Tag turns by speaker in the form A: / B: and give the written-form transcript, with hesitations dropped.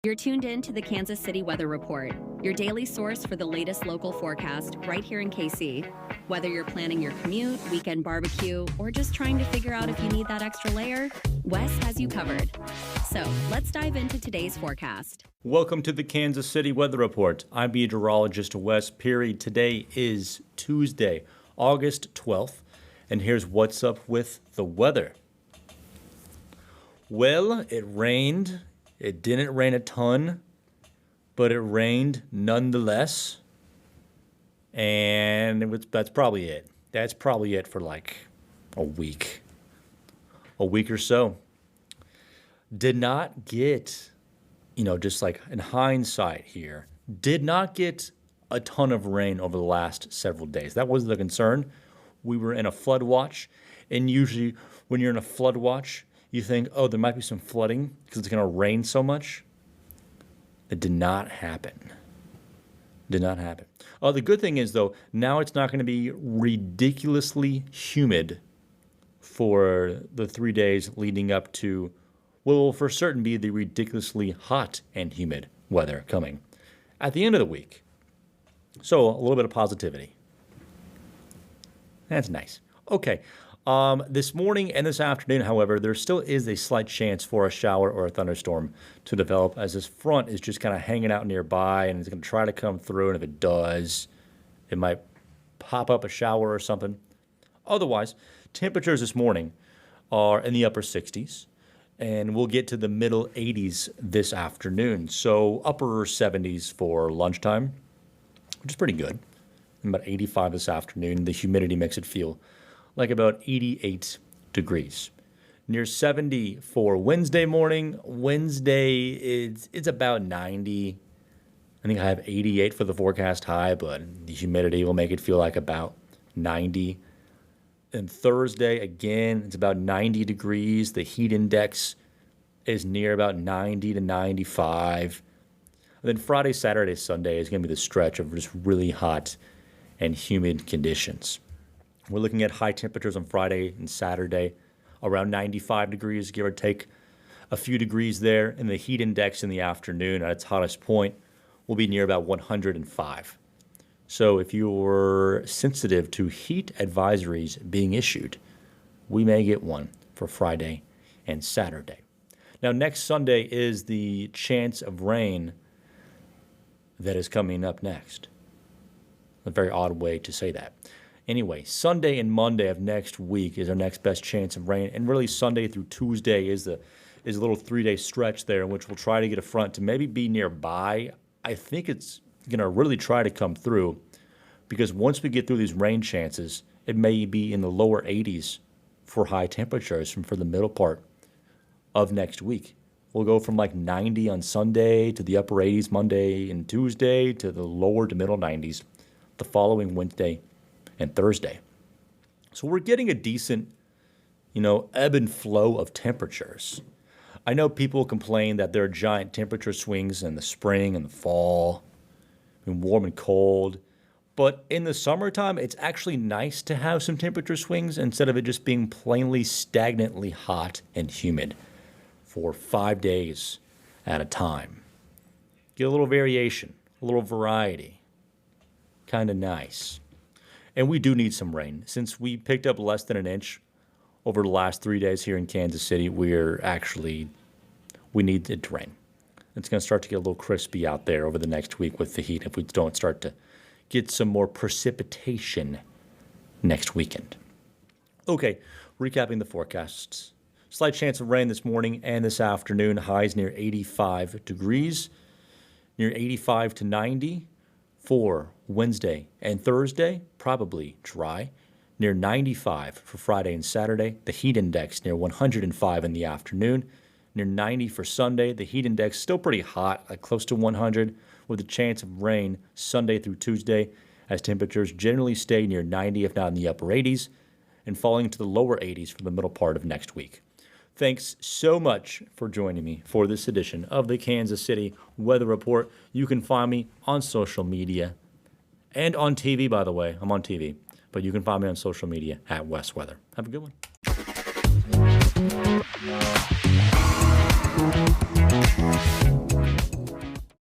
A: You're tuned in to the Kansas City Weather Report, your daily source for the latest local forecast right here in KC. Whether you're planning your commute, weekend barbecue, or just trying to figure out if you need that extra layer, Wes has you covered. So let's dive into today's forecast.
B: Welcome to the Kansas City Weather Report. I'm meteorologist Wes Peary. Today is Tuesday, August 12th, and here's what's up with the weather. Well, it rained. It didn't rain a ton, but it rained nonetheless. And that's probably it. That's probably it for like a week or so. Did not get, just like in hindsight here, did not get a ton of rain over the last several days. That wasn't the concern. We were in a flood watch, and usually when you're in a flood watch, you think, oh, there might be some flooding because it's going to rain so much. It did not happen. Did not happen. The good thing is, though, now it's not going to be ridiculously humid for the 3 days leading up to what will for certain be the ridiculously hot and humid weather coming at the end of the week. So a little bit of positivity. That's nice. Okay. This morning and this afternoon, however, there still is a slight chance for a shower or a thunderstorm to develop as this front is just kind of hanging out nearby and it's going to try to come through. And if it does, it might pop up a shower or something. Otherwise, temperatures this morning are in the upper 60s and we'll get to the middle 80s this afternoon. So upper 70s for lunchtime, which is pretty good. And about 85 this afternoon. The humidity makes it feel like about 88 degrees. Near 70 for Wednesday morning. Wednesday, it's about 90. I think I have 88 for the forecast high, but the humidity will make it feel like about 90. And Thursday, again, it's about 90 degrees. The heat index is near about 90 to 95. And then Friday, Saturday, Sunday is going to be the stretch of just really hot and humid conditions. We're looking at high temperatures on Friday and Saturday, around 95 degrees, give or take a few degrees there. And the heat index in the afternoon at its hottest point will be near about 105. So if you're sensitive to heat advisories being issued, we may get one for Friday and Saturday. Now, next Sunday is the chance of rain that is coming up next. A very odd way to say that. Anyway, Sunday and Monday of next week is our next best chance of rain. And really Sunday through Tuesday is a little 3-day stretch there in which we'll try to get a front to maybe be nearby. I think it's going to really try to come through because once we get through these rain chances, it may be in the lower 80s for high temperatures for the middle part of next week. We'll go from like 90 on Sunday to the upper 80s Monday and Tuesday to the lower to middle 90s the following Wednesday and Thursday. So we're getting a decent, ebb and flow of temperatures. I know people complain that there are giant temperature swings in the spring and the fall, warm and cold. But in the summertime, it's actually nice to have some temperature swings instead of it just being plainly stagnantly hot and humid for 5 days at a time. Get a little variation, a little variety. Kind of nice. And we do need some rain. Since we picked up less than an inch over the last 3 days here in Kansas City, we need it to rain. It's going to start to get a little crispy out there over the next week with the heat if we don't start to get some more precipitation next weekend. Okay, recapping the forecasts. Slight chance of rain this morning and this afternoon. Highs near 85 degrees, near 85 to 90. For Wednesday and Thursday, probably dry, near 95 for Friday and Saturday. The heat index near 105 in the afternoon, near 90 for Sunday. The heat index still pretty hot, like close to 100, with a chance of rain Sunday through Tuesday as temperatures generally stay near 90, if not in the upper 80s, and falling to the lower 80s for the middle part of next week. Thanks so much for joining me for this edition of the Kansas City Weather Report. You can find me on social media and on TV, by the way. I'm on TV, but you can find me on social media at Wes Weather. Have a good one.